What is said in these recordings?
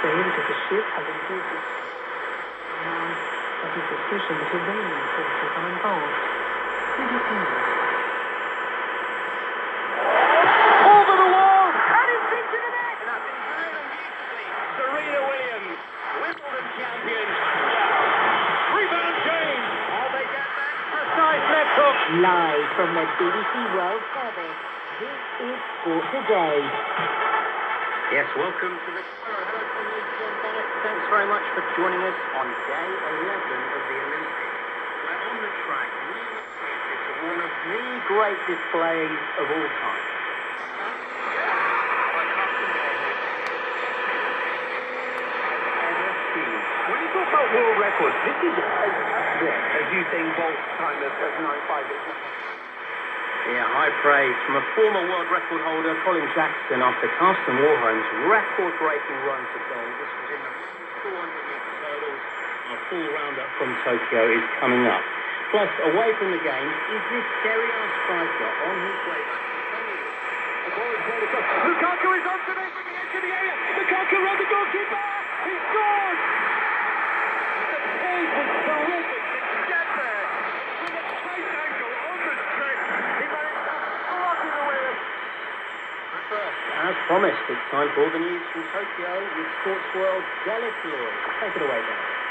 The age of the ship has increased. Now, that is sufficient to remaining forces are involved. Who do you think? Over the wall! And he's into the net! And that's been very beautifully. Serena Williams, Wimbledon champion. Rebound James. All they get that precise net hook. Live from the BBC World Service, this is Sport Today. Yes, welcome to the... Hello from me, John Bennett. Thanks very much for joining us on day 11 of the Olympics. We're on the track, really excited to one of the great displays of all time. When you talk about world records, this is as you think Bolt's time of 9.5. Yeah, high praise from a former world record holder, Colin Jackson, after Carsten Warholm's record-breaking run today. This was in the 400-metre hurdles. Our full roundup from Tokyo is coming up. Plus, away from the games, is this Serie A striker on his way back to Italy? Lukaku is on today from the edge of the area. Lukaku round the goalkeeper. He scored! The pace was terrific. It's get there. With a tight angle on the stretch, he managed to block it away. First, as promised, it's time for all the news from Tokyo with Sports World Dennis Lloyd. Take it away, Dan.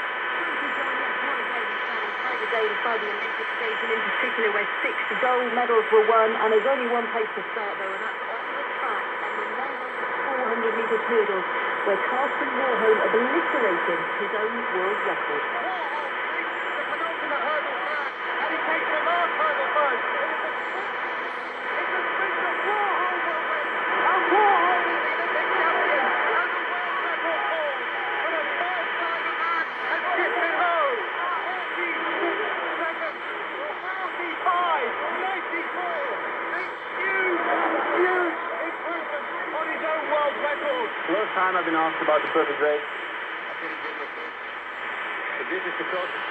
By the Olympic Games, and in particular where 6 gold medals were won, and there's only one place to start though, and that's on the track on the 400-metre hurdles, where Carsten Warholm obliterated his own world record. The penultimate hurdle back, and he takes the last hurdle first. It's a sprint that Warholm will win, and Warholm is the Olympic champion, and the world record holds for the first time a man has dipped it low. 45, 94, a huge improvement on his own world record. First time I've been asked about the perfect race. I did a good look. But this is the closest